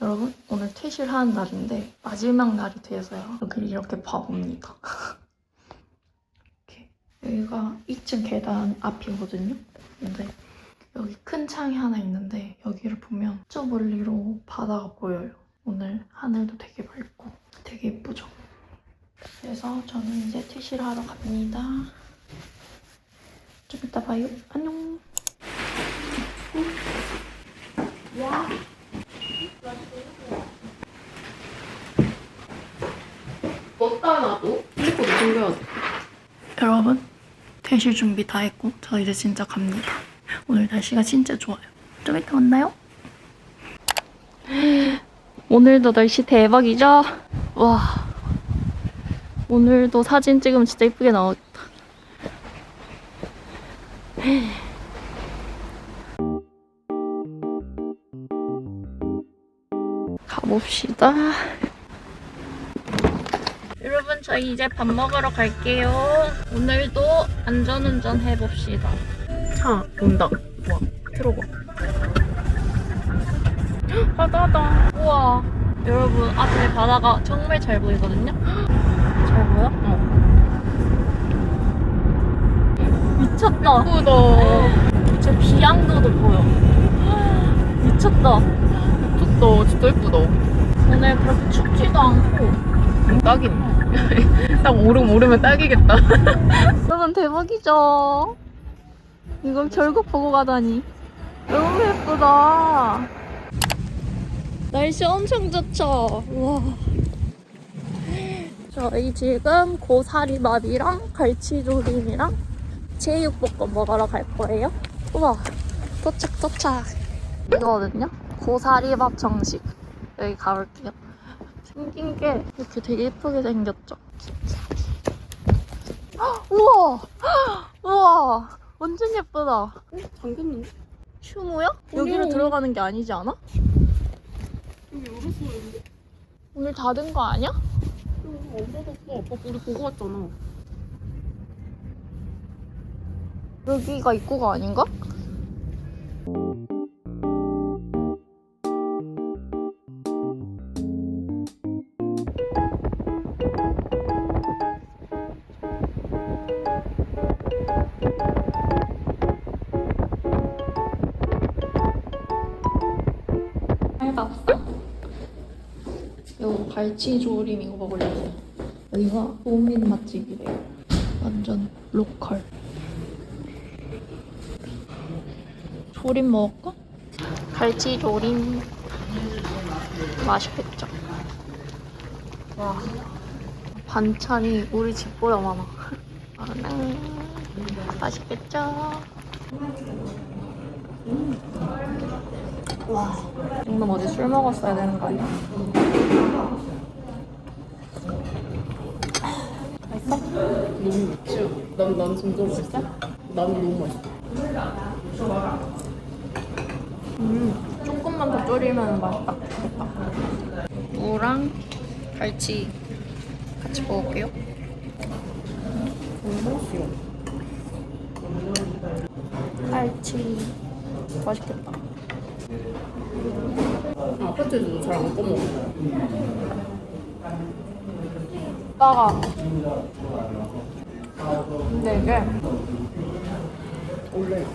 여러분, 오늘 퇴실하는 날인데 마지막 날이 돼서요. 여기를 이렇게 봐봅니다. 이렇게. 여기가 2층 계단 앞이거든요. 근데 여기 큰 창이 하나 있는데 여기를 보면 저 멀리로 바다가 보여요. 오늘 하늘도 되게 맑고 되게 예쁘죠? 그래서 저는 이제 퇴실하러 갑니다. 좀 이따 봐요. 안녕. 와. 넣었다 놔도 이거 챙겨야 돼. 여러분, 퇴실 준비 다 했고 저 이제 진짜 갑니다. 오늘 날씨가 진짜 좋아요. 좀 이따 만나요. 오늘도 날씨 대박이죠? 와, 오늘도 사진 찍으면 진짜 예쁘게 나오겠다. 가봅시다. 여러분, 저희 이제 밥 먹으러 갈게요. 오늘도 안전운전 해봅시다. 차 온다. 와, 들어봐. 바다다. 우와. 여러분, 앞에 바다가 정말 잘 보이거든요? 잘 보여? 어. 미쳤다. 예쁘다. 저 비양도도 보여. 미쳤다. 미쳤다. 진짜 예쁘다. 오늘 그렇게 춥지도 않고. 딱이네. 딱 오르면 딱이겠다. 여러분, 대박이죠? 이걸 결국 보고 가다니. 너무 예쁘다. 날씨 엄청 좋죠? 우와. 저희 지금 고사리밥이랑 갈치조림이랑 제육볶음 먹으러 갈 거예요. 우와, 도착. 이거거든요? 고사리밥 정식. 여기 가볼게요. 생긴 게 이렇게 되게 예쁘게 생겼죠? 우와! 우와! 완전 예쁘다. 잠겼는데? 휴무야? 여기로 들어가는 게 아니지 않아? 여기 열었었는데? 오늘 닫은 거 아니야? 안 닫았어. 아빠 우리 보고 왔잖아. 여기가 입구가 아닌가? 살갑다. 요 갈치조림 이거 먹으려고. 여기가 도민 맛집이래요. 완전 로컬. 조림 먹을까? 갈치조림. 맛있겠죠? 와, 반찬이 우리 집보다 많아. 맛있겠죠? 와, 정말 어제 술 먹었어야 되는 거 아니야? 맛있어? 너무 맛있지? 난 진짜 맛있어? 나는 너무 맛있어. 조금만 더 졸이면 맛있다. 무랑 갈치 같이 먹을게요. 너무 맛있어. 갈치 맛있겠다. 아파트에서도 잘 안 꺼먹어. 오빠가 근데 이게 원래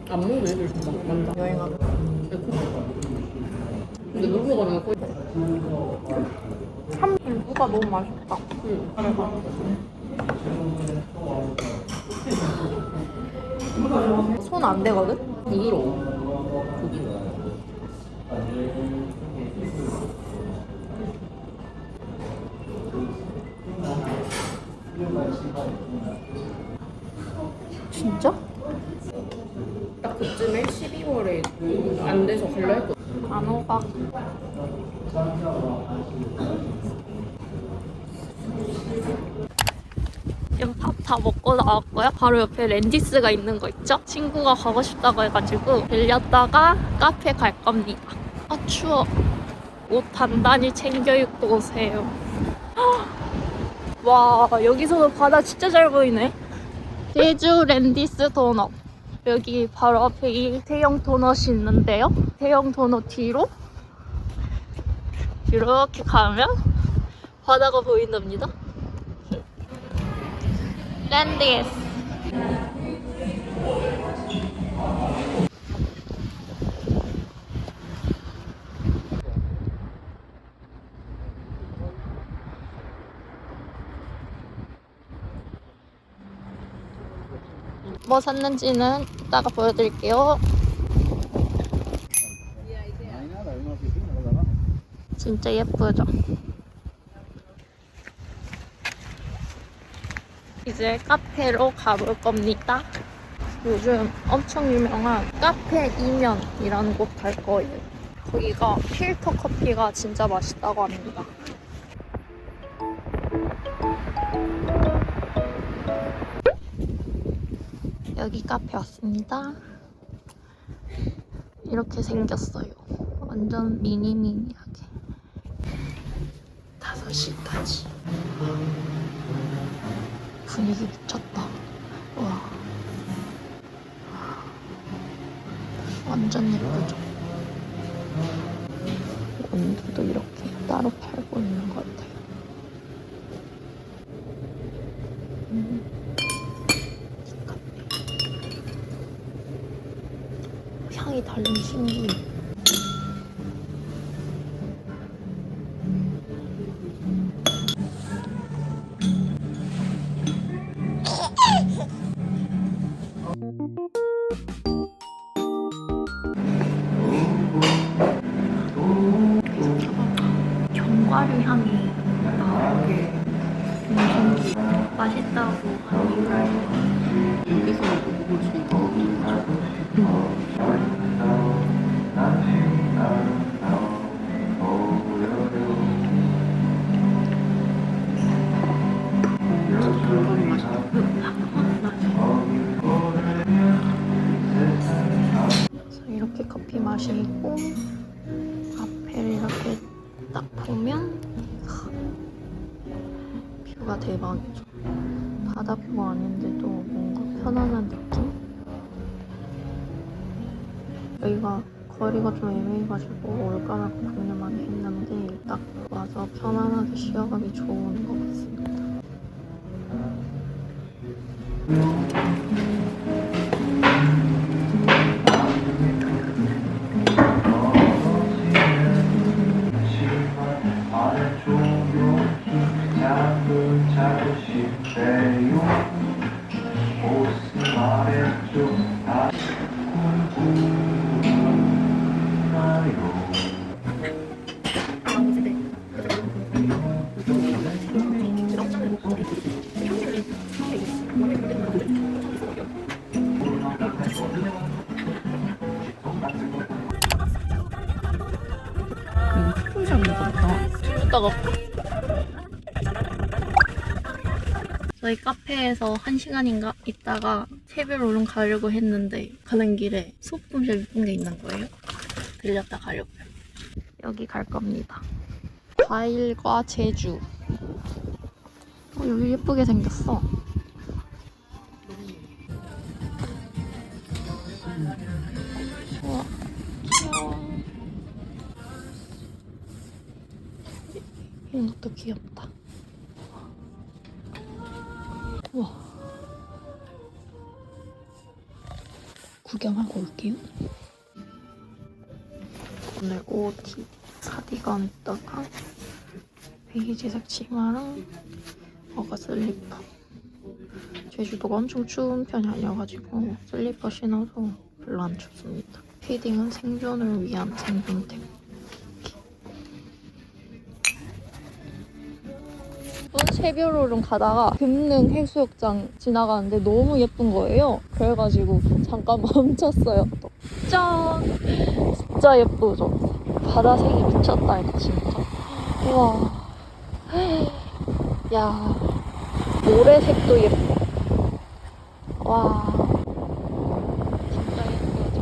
안 먹는 애들 진짜 많다. 여행하고 근데 놀러 가면 거의 참기름가 너무 맛있다. 손 안 되거든? 부드러워. 고기. 진짜? 딱 그쯤에 12월에 안 돼서 갈라 했거든. 안 오가. 지금 밥 다 먹고 나왔고요. 바로 옆에 렌디스가 있는 거 있죠? 친구가 가고 싶다고 해가지고 들렸다가 카페 갈 겁니다. 아, 추워. 옷 단단히 챙겨 입고 오세요. 와, 여기서도 바다 진짜 잘 보이네. 제주 렌디스 도넛. 여기 바로 앞에 이 대형 도넛이 있는데요. 대형 도넛 뒤로 이렇게 가면 바다가 보인답니다. 랜디스. 뭐 샀는지는 이따가 보여드릴게요. 진짜 예쁘죠? 이제 카페로 가볼 겁니다. 요즘 엄청 유명한 카페 이면이라는 곳 갈 거예요. 거기가 필터 커피가 진짜 맛있다고 합니다. 여기 카페 왔습니다. 이렇게 생겼어요. 완전 미니미니하게. 5시까지. 분위기 미쳤다. 와. 완전 예쁘죠? 온도도 이렇게 따로 팔고 있는 것 같아요. 향이 달린 신기해. 견과류 향이 나게 너무 신기해. 맛있다고 한 이유를 알것 같아요. 여기서 먹을 수 있는 거죠. 그래서 이렇게 커피 마시고 앞에를 이렇게 딱 보면 뷰가 대박이죠. 바다뷰가 아닌데도 뭔가 편안한 느낌? 여기가 거리가 좀 애매해가지고 올까 말까 고민을 많이 했는데 딱 와서 편안하게 쉬어가기 좋은 것 같습니다. 이따가 저희 카페에서 1시간인가 있다가 새별 오름 가려고 했는데 가는 길에 소품샵 예쁜 게 있는 거예요. 들렸다 가려고요. 여기 갈 겁니다. 과일과 제주. 여기 예쁘게 생겼어. 우와, 귀여워. 이런 것도 귀엽다. 우와. 구경하고 올게요. 오늘 OOT 카디건에다가 베이지색 치마랑 어가 슬리퍼. 제주도가 엄청 추운 편이 아니어가지고 슬리퍼 신어도 별로 안 춥습니다. 패딩은 생존을 위한 생존템. 새별오름 가다가 금능 해수욕장 지나가는데 너무 예쁜 거예요. 그래가지고 잠깐 멈췄어요. 또. 짠! 진짜 예쁘죠? 바다색이 미쳤다니까 진짜. 우와. 야, 모래색도 예뻐. 와, 진짜 예쁘죠?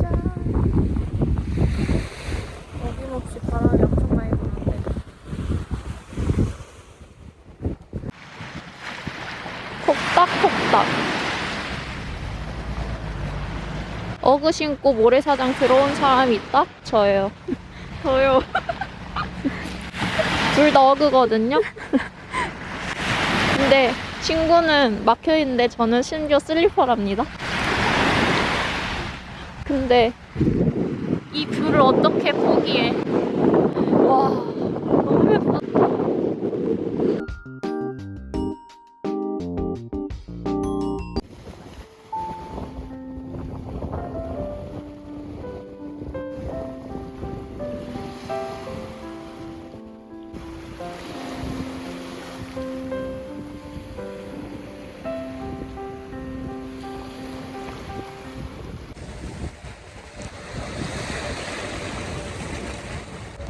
짠! 어김없이 바람이 엄청 많이 부는데 컵밥. 어그 신고 모래사장 들어온 사람이 있다? 저예요. 저요. 둘 다 어그거든요? 근데 친구는 막혀있는데 저는 심지어 슬리퍼랍니다. 근데 이 뷰를 어떻게 포기해. 와, 너무 예쁘다.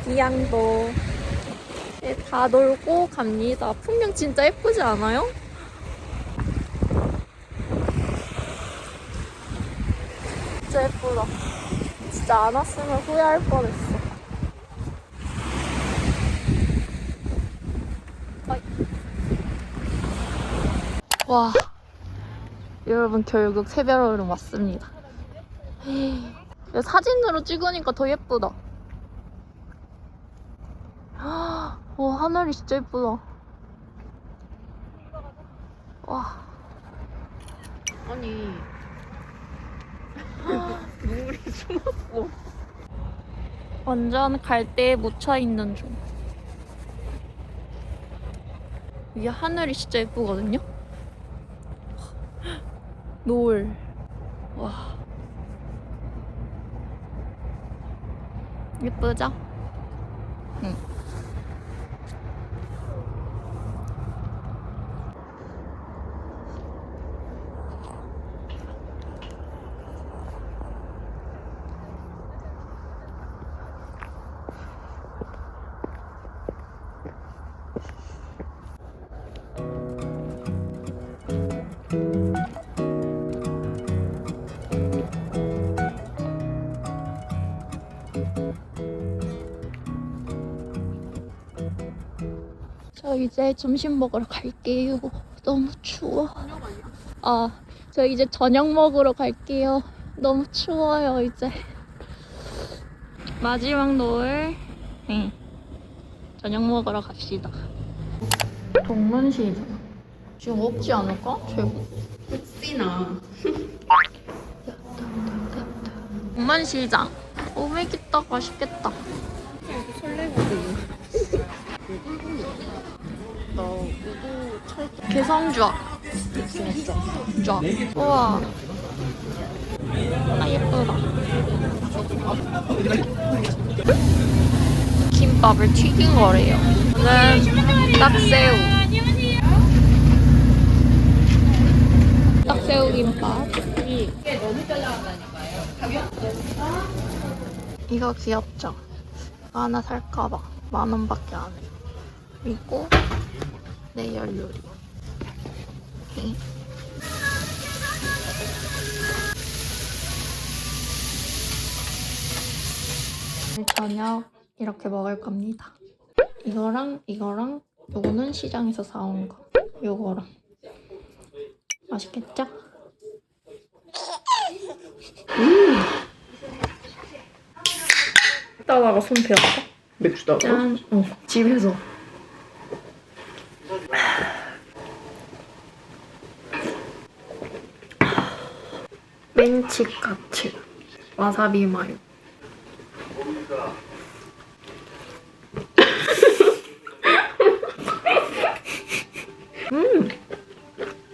기양도 다 놀고 갑니다. 풍경 진짜 예쁘지 않아요? 진짜 예쁘다. 진짜 안 왔으면 후회할 뻔했어. 어이. 와, 여러분 결국 새별호름 왔습니다. 사진으로 찍으니까 더 예쁘다. 와, 하늘이 진짜 예쁘다. 와. 아니 눈물이 숨었어. 완전 갈대에 묻혀있는 중. 위에 하늘이 진짜 예쁘거든요? 노을. 와. 예쁘죠? 응. 저 이제 점심 먹으러 갈게요. 너무 추워. 저 이제 저녁 먹으러 갈게요. 너무 추워요, 이제. 마지막 노을. 응. 저녁 먹으러 갑시다. 동문시장. 지금 없지 않을까? 최고. 혹시나 동문시장. 오메기떡 맛있겠다. 설레거든. 나 우도 철도 개성주악. 진짜. 쫙. 우와. 아, 예쁘다. 김밥을 튀긴 거래요. 이거는 딱새우. 딱새우 김밥. 이거 귀엽죠? 이거 하나 살까봐 10,000원밖에 안 해. 그리고 내열 요리. 오케이. 저녁 이렇게 먹을 겁니다. 이거랑 요거는 시장에서 사온 거. 요거랑. 맛있겠죠? 따다가 손 베었다. 맥주다. 짠. 집에서. 멘치카츠. 와사비 마요.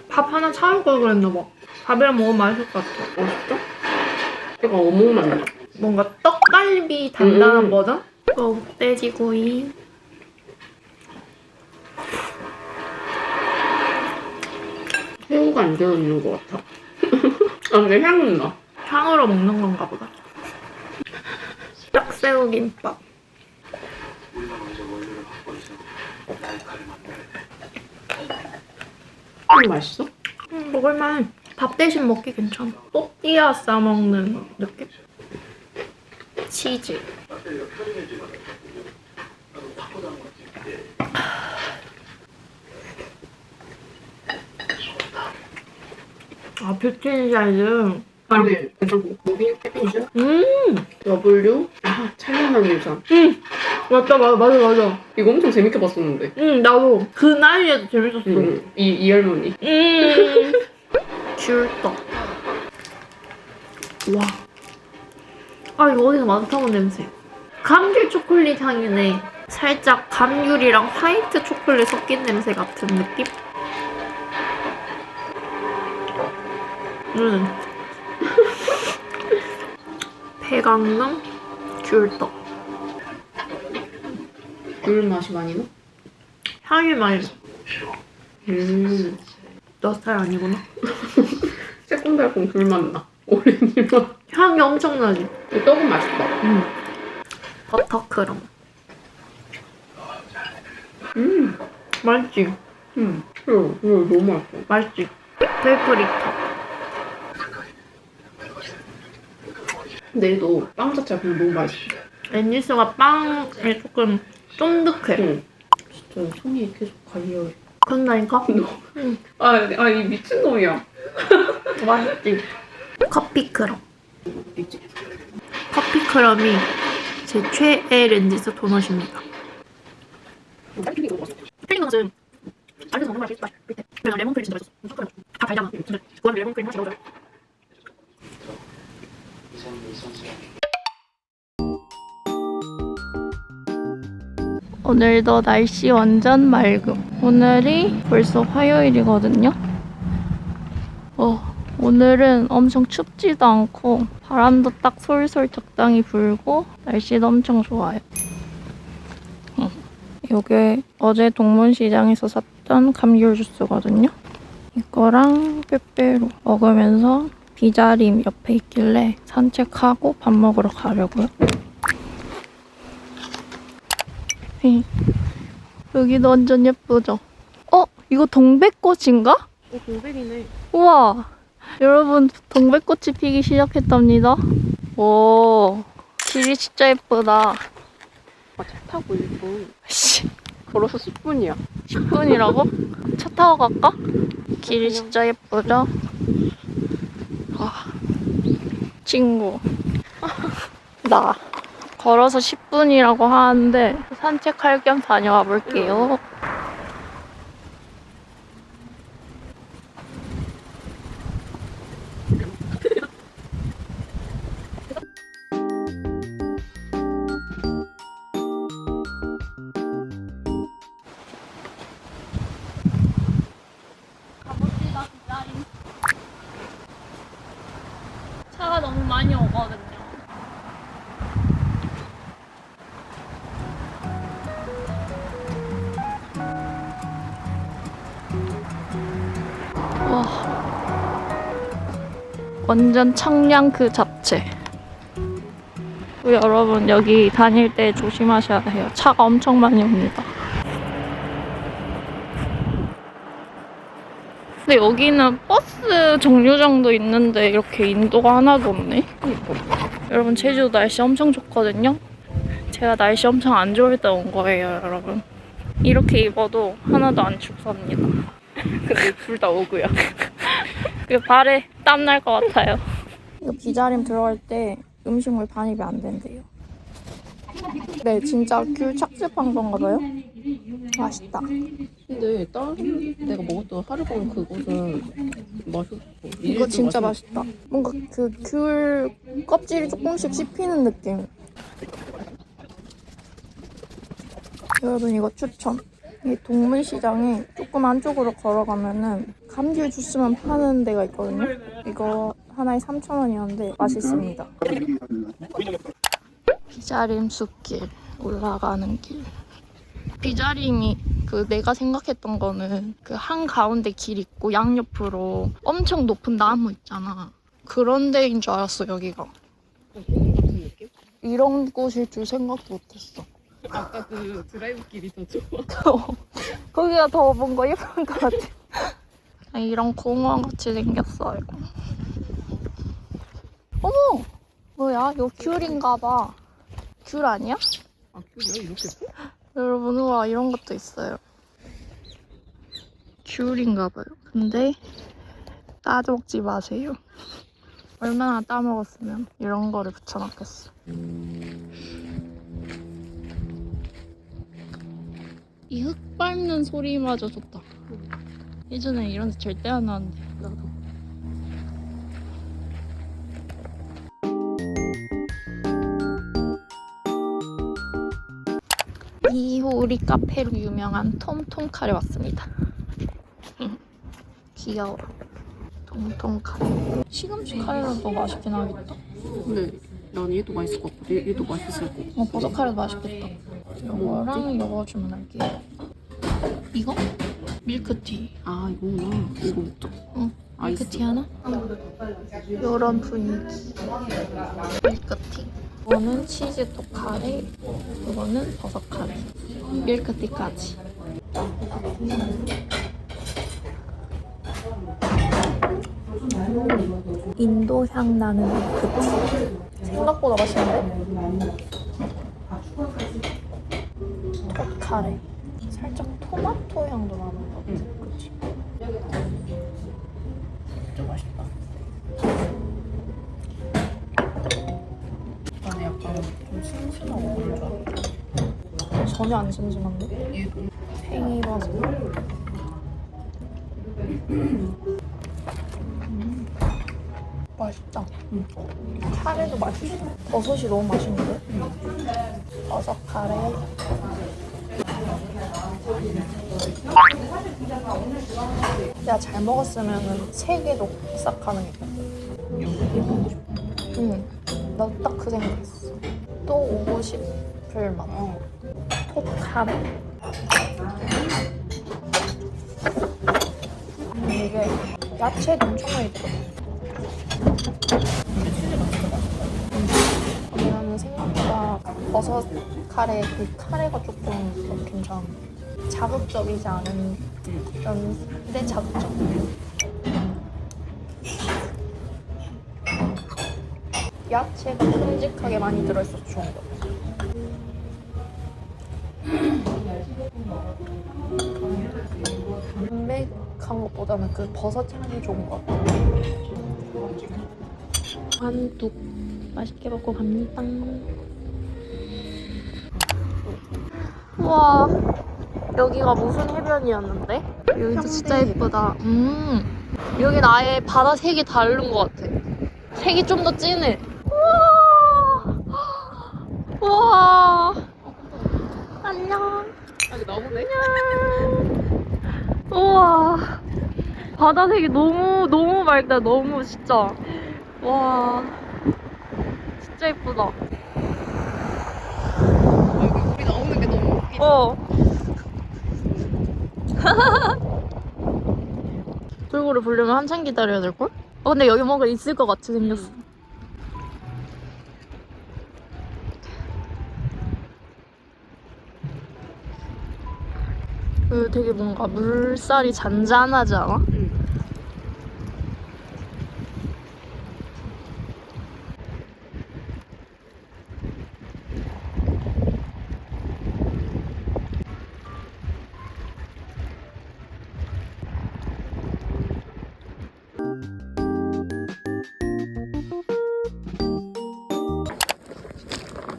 밥 하나 차올 걸 그랬나봐. 밥이랑 먹으면 맛있을 것 같아. 맛있다? 약간 어묵 맛 나. 뭔가 떡갈비 단단한 버전? 흑돼지구이. 새우가 안 들어있는 것 같아. 아, 근데 향은 나. 향으로 먹는 건가 보다. 딱새우 김밥. 맛있어? 먹을만해. 밥 대신 먹기 괜찮아. 또띠아 싸먹는 느낌? 치즈. 아, 뷰티 사이즈. 아니, 괜찮고. 무비 패키지? 음, W? 아, 찬란한 유산. 맞아. 이거 엄청 재밌게 봤었는데. 나도 그 나이에도 재밌었어. 이 할머니. 귤떡. 와. 아, 이거 어디서 많이 타본 냄새. 감귤 초콜릿 향이네. 살짝 감귤이랑 화이트 초콜릿 섞인 냄새 같은 느낌? 배강릉 귤떡. 귤 맛이 많이 나? 향이 많이 나. 음. 너 스타일 아니구나. 새콤달콤 귤 맛 나. 오렌지 맛. 향이 엄청나지? 이 떡은 맛있다. 버터크럼. 맛있지? 이거 너무 맛있어. 맛있지? 페이퍼리터. 근데 얘도 빵 자체가 그냥 너무 맛있어. 앤니스가 빵에 조금 쫀득해. 응. 진짜 손이 계속 갈려요. 그런다니까? 이 미친놈이야. 맛있지? 커피크럼. 있지? 커피크럼이 제 최애 렌지스 도넛입니다. 필링 도넛은 다른 데서 먹는 맛이 있다. 밑에. 그래서 레몬 크림 진짜 맛있어. 다 달잖아. 근데 그건 레몬 크림 맛이 너무 좋아. 오늘도 날씨 완전 맑음. 오늘이 벌써 화요일이거든요. 오늘은 엄청 춥지도 않고 바람도 딱 솔솔 적당히 불고 날씨도 엄청 좋아요. 이게 어제 동문시장에서 샀던 감귤 주스거든요. 이거랑 빼빼로 먹으면서 비자림 옆에 있길래 산책하고 밥 먹으러 가려고요. 여기도 완전 예쁘죠? 이거 동백꽃인가? 동백이네. 우와! 여러분, 동백꽃이 피기 시작했답니다. 오, 길이 진짜 예쁘다. 차 타고 1분. 씨, 걸어서 10분이야. 10분이라고? 차 타고 갈까? 길이 진짜 예쁘죠? 와, 친구. 나. 걸어서 10분이라고 하는데 산책할 겸 다녀와 볼게요. 가봅시다, 기다림. 차가 너무 많이 오거든요. 와, 완전 청량 그 자체. 여러분, 여기 다닐 때 조심하셔야 해요. 차가 엄청 많이 옵니다. 근데 여기는 버스 정류장도 있는데 이렇게 인도가 하나도 없네. 여러분, 제주도 날씨 엄청 좋거든요. 제가 날씨 엄청 안 좋을 때 온 거예요, 여러분. 이렇게 입어도 하나도 안 춥습니다. 근데 둘 다 오고야. 발에 땀 날 것 같아요. 이거 비자림 들어갈 때 음식물 반입이 안 된대요. 네, 진짜 귤 착즙한 건가 봐요. 맛있다. 근데 다른 내가 먹었던 하르봉 그곳은 맛있어. 이거 진짜 맛있다. 뭔가 그 귤 껍질이 조금씩 씹히는 느낌. 여러분, 이거 추천. 이 동문시장에 조금 안쪽으로 걸어가면은 감귤 주스만 파는 데가 있거든요. 이거 하나에 3,000원이었는데 맛있습니다. 비자림 숲길 올라가는 길. 비자림이 내가 생각했던 거는 그 한가운데 길 있고 양옆으로 엄청 높은 나무 있잖아. 그런 데인 줄 알았어, 여기가. 공원 같은 느낌? 이런 곳일 줄 생각도 못했어. 아까 그 드라이브 길이 더 좋아. 거기가 더 뭔가 예쁜 것 같아. 이런 공원 같이 생겼어요. 어머! 뭐야? 이거 귤인가 봐. 귤 아니야? 아, 귤이야? 이렇게 커? 여러분, 우와, 이런 것도 있어요. 귤인가 봐요. 근데 따먹지 마세요. 얼마나 따먹었으면 이런 거를 붙여놨겠어. 이 흙 밟는 소리마저 좋다. 예전에 이런 데 절대 안 나왔는데. 나도. 이호리 카페로 유명한 톰톰카레 왔습니다. 귀여워. 톰톰카레. 시금치 카레가 더 맛있긴 하겠다. 근데 난 얘도 맛있을 것 같고 얘도 맛있을 것 같고. 버섯 카레도 맛있겠다. 이거랑 이거 주문할게요. 이거? 밀크티. 아 이거구나. 이거 먹자. 응. 아이스. 밀크티 하나? 이런 분위기. 밀크티. 이거는 치즈톡 카레. 이거는 버섯 카레. 밀크티까지. 인도 향 나는 밀크티. 생각보다 맛있는데? 톡 카레. 살짝 토마토 향도 나는 것 같아. 응, 그치. 진짜 맛있다. 나는 약간 좀 심심하고 그런 줄 알았다. 전혀 안 심심한데? 얘도. 팽이버섯. 맛있다. 카레도 맛있어. 버섯이 너무 맛있는데? 버섯 카레. 내가 잘 먹었으면 3개도 싹 가능했겠다. 응. 나도 딱 그 생각했어. 또 오고 싶을 맛. 톡 카레. 이게 야채도 엄청 많이 들어. 왜냐면 생각보다 버섯 카레 그 카레가 조금 더 괜찮아. 자극적이지 않은 근데 자극적. 야채가 큼직하게 많이 들어있어서 좋은 거. 담백한 것보다는 그 버섯 향이 좋은 것 같아. 한둑 맛있게 먹고 갑니다. 우와, 여기가 무슨 해변이었는데? 여기도 진짜 예쁘다. 여긴 아예 바다 색이 다른 것 같아. 색이 좀 더 진해. 우와, 우와. 안녕. 아니 나보네. 우와, 바다색이 너무 맑다. 너무 진짜. 와, 진짜 예쁘다. 여기 우리 나오는 게 너무 웃기다. 어. 돌고래 보려면 한참 기다려야 될걸? 근데 여기 뭔가 있을 것 같이 생겼어. 되게 뭔가 물살이 잔잔하지 않아? 응.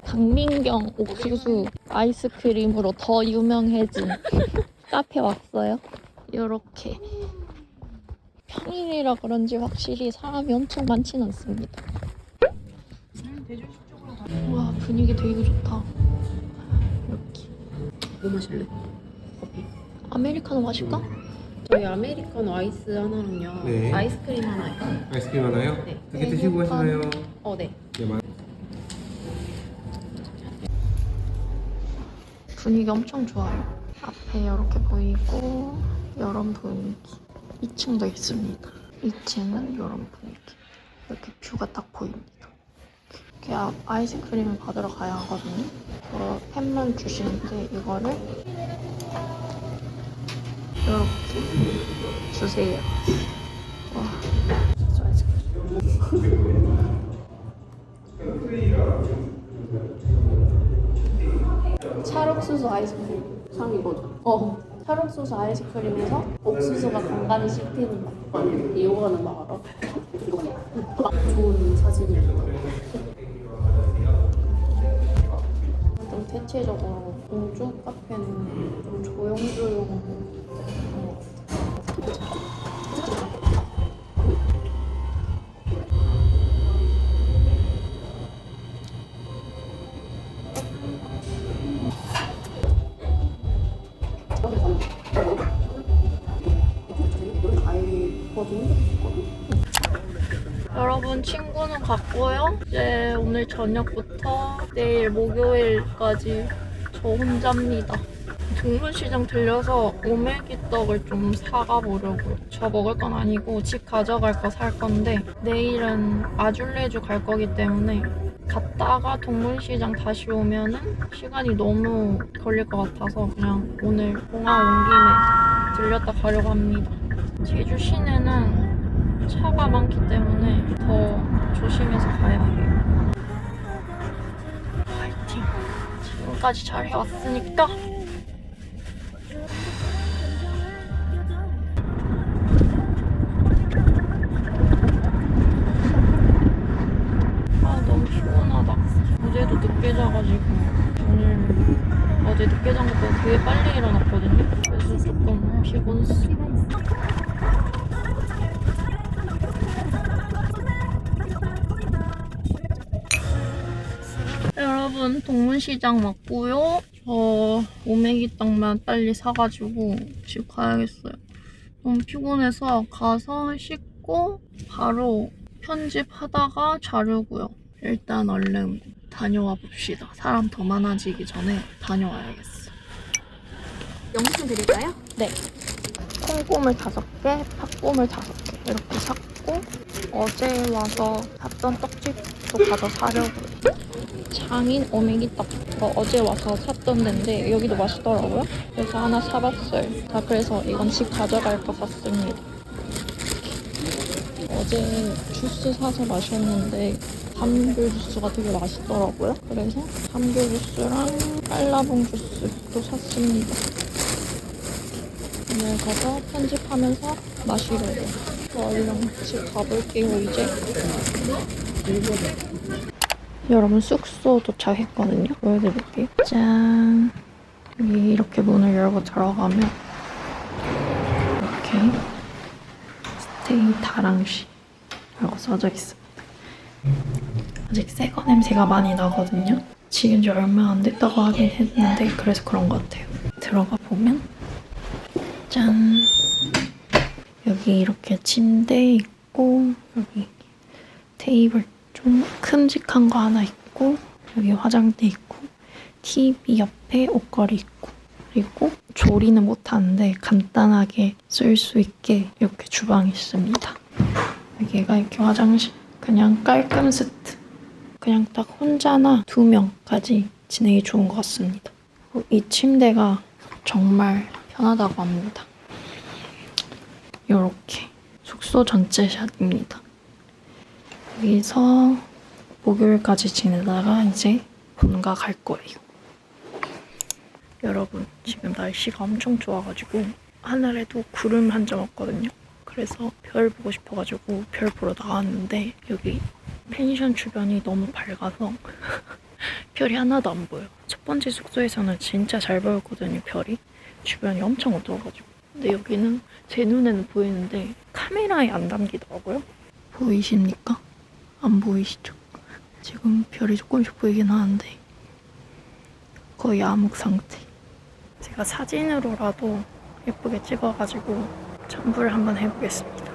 박민경 옥수수 아이스크림으로 더 유명해진 카페 왔어요. 요렇게 평일이라 그런지 확실히 사람이 엄청 많진 않습니다. 와, 분위기 되게 좋다. 이렇게 뭐 마실래? 커피. 아메리카노 마실까? 저희 아메리카노 아이스 하나랑요. 네. 아이스크림 하나요. 아이스크림 하나요? 네. 이렇게 드시고 가시나요? 네. 네, 분위기 엄청 좋아요. 앞에 이렇게 보이고 이런 분위기. 2층도 있습니다. 2층은 이런 분위기. 이렇게 뷰가 딱 보입니다. 이렇게 아이스크림을 받으러 가야 하거든요. 햄만 주시는데 이거를 이렇게 주세요. 와, 진짜 아이스크림. 찰옥수수 아이스크림. 상 이거죠. 칼국수수 아이스크림에서 옥수수가 간간히 씹히는 맛. 이거는 막 알아? 좋은 사진이었다. 좀 대체적으로 공주 카페는 좀 조용조용한 것 같아. 여러분 친구는 갔고요. 이제 오늘 저녁부터 내일 목요일까지 저 혼자입니다. 동문시장 들려서 오메기떡을 좀 사가 보려고요. 저 먹을 건 아니고 집 가져갈 거 살 건데 내일은 아줄레주 갈 거기 때문에 갔다가 동문시장 다시 오면은 시간이 너무 걸릴 것 같아서 그냥 오늘 공항 온 김에 들렸다 가려고 합니다. 제주 시내는 차가 많기 때문에 더 조심해서 가야 해요. 파이팅! 지금까지 잘 해왔으니까! 아 너무 피곤하다. 어제도 늦게 자가지고 어제 늦게 잔 것보다 되게 빨리 일어났거든요. 그래서 조금 피곤했어. 여러분 동문시장 왔고요. 저 오메기떡만 빨리 사가지고 집 가야겠어요. 너무 피곤해서 가서 씻고 바로 편집하다가 자려고요. 일단 얼른 다녀와 봅시다. 사람 더 많아지기 전에 다녀와야겠어. 영수증 드릴까요? 네. 콩고물 5개, 팥고물 5개 이렇게 샀고 어제 와서 샀던 떡집도 가서 사려고요. 장인 오메기떡 어제 와서 샀던 데인데 여기도 맛있더라고요. 그래서 하나 사봤어요. 자, 그래서 이건 집 가져갈 거 샀습니다. 어제 주스 사서 마셨는데 감귤 주스가 되게 맛있더라고요. 그래서 감귤 주스랑 깔라봉 주스도 샀습니다. 오늘 가서 편집하면서 마시려고요. 얼른 집 가볼게요 이제. 여러분 숙소 도착했거든요. 보여드릴게요. 짠! 여기 이렇게 문을 열고 들어가면 이렇게 스테이 다랑시 라고 써져 있습니다. 아직 새거 냄새가 많이 나거든요. 지은 지 얼마 안 됐다고 하긴 했는데 그래서 그런 것 같아요. 들어가 보면 짠! 여기 이렇게 침대 있고 여기 테이블 좀 큼직한 거 하나 있고 여기 화장대 있고 TV 옆에 옷걸이 있고 그리고 조리는 못하는데 간단하게 쓸 수 있게 이렇게 주방이 있습니다. 여기가 이렇게 화장실 그냥 깔끔 세트 그냥 딱 혼자나 2명까지 지내기 좋은 것 같습니다. 이 침대가 정말 편하다고 합니다. 이렇게 숙소 전체 샷입니다. 여기서 목요일까지 지내다가 이제 본가 갈 거예요. 여러분 지금 날씨가 엄청 좋아가지고 하늘에도 구름 한 점 없거든요. 그래서 별 보고 싶어가지고 별 보러 나왔는데 여기 펜션 주변이 너무 밝아서 별이 하나도 안 보여요. 첫 번째 숙소에서는 진짜 잘 보였거든요. 별이 주변이 엄청 어두워가지고. 근데 여기는 제 눈에는 보이는데 카메라에 안 담기더라고요. 보이십니까? 안 보이시죠? 지금 별이 조금씩 보이긴 하는데 거의 암흑 상태. 제가 사진으로라도 예쁘게 찍어가지고 첨부를 한번 해보겠습니다.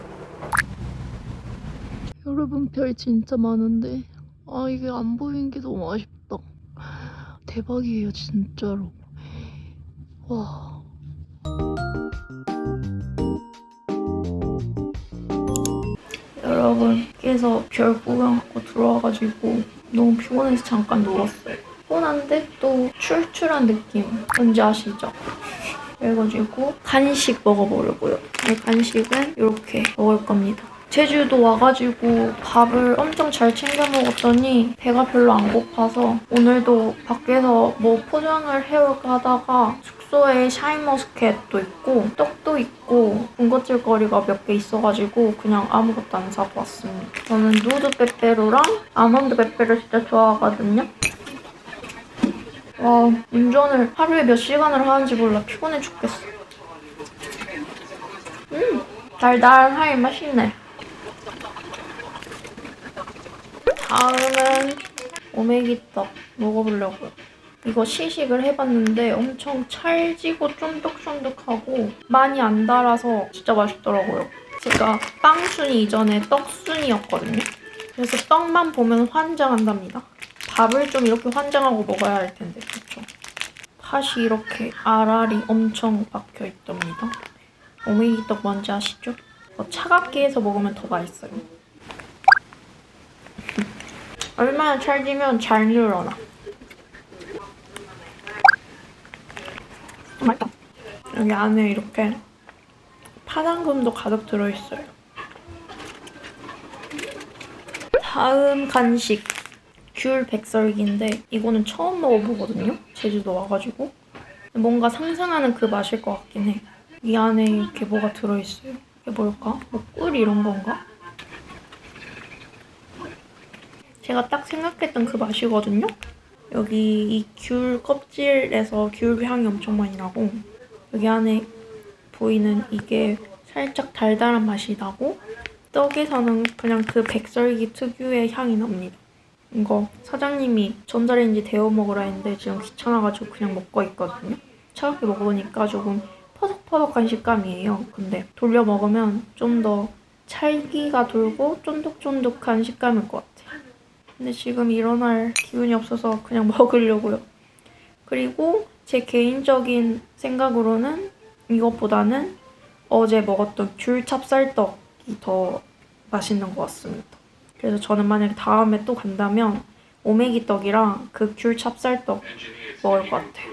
여러분 별 진짜 많은데 이게 안 보이는 게 너무 아쉽다. 대박이에요 진짜로. 와. 여러분께서 별 구경하고 들어와가지고 너무 피곤해서 잠깐 누웠어요. 피곤한데 또 출출한 느낌 뭔지 아시죠? 그래가지고 간식 먹어보려고요. 이 간식은 이렇게 먹을 겁니다. 제주도 와가지고 밥을 엄청 잘 챙겨 먹었더니 배가 별로 안 고파서 오늘도 밖에서 뭐 포장을 해올까 하다가 숙소 숙소에 샤인머스켓도 있고 떡도 있고 군것질거리가 몇 개 있어가지고 그냥 아무것도 안 사고 왔습니다. 저는 누드 빼빼로랑 아몬드 빼빼로 진짜 좋아하거든요. 와, 운전을 하루에 몇 시간을 하는지 몰라. 피곤해 죽겠어. 달달하니 맛있네. 다음은 오메기떡 먹어보려고. 이거 시식을 해봤는데 엄청 찰지고 쫀득쫀득하고 많이 안 달아서 진짜 맛있더라고요. 제가 빵순이 이전에 떡순이였거든요. 그래서 떡만 보면 환장한답니다. 밥을 좀 이렇게 환장하고 먹어야 할 텐데, 그렇죠? 팥이 이렇게 알알이 엄청 박혀있답니다. 오메기떡 뭔지 아시죠? 차갑게 해서 먹으면 더 맛있어요. 얼마나 찰지면 잘 늘어나. 맛있다. 여기 안에 이렇게 파당금도 가득 들어있어요. 다음 간식. 귤 백설기인데 이거는 처음 먹어보거든요. 제주도 와가지고. 뭔가 상상하는 그 맛일 것 같긴 해. 이 안에 이렇게 뭐가 들어있어요. 이게 뭘까? 뭐 꿀 이런 건가? 제가 딱 생각했던 그 맛이거든요. 여기 이 귤 껍질에서 귤 향이 엄청 많이 나고 여기 안에 보이는 이게 살짝 달달한 맛이 나고 떡에서는 그냥 그 백설기 특유의 향이 납니다. 이거 사장님이 전자레인지 데워 먹으라 했는데 지금 귀찮아가지고 그냥 먹고 있거든요. 차갑게 먹으니까 조금 퍼석퍼석한 식감이에요. 근데 돌려 먹으면 좀 더 찰기가 돌고 쫀득쫀득한 식감일 것 같아요. 근데 지금 일어날 기운이 없어서 그냥 먹으려고요. 그리고 제 개인적인 생각으로는 이것보다는 어제 먹었던 귤 찹쌀떡이 더 맛있는 것 같습니다. 그래서 저는 만약에 다음에 또 간다면 오메기 떡이랑 그 귤 찹쌀떡 먹을 것 같아요.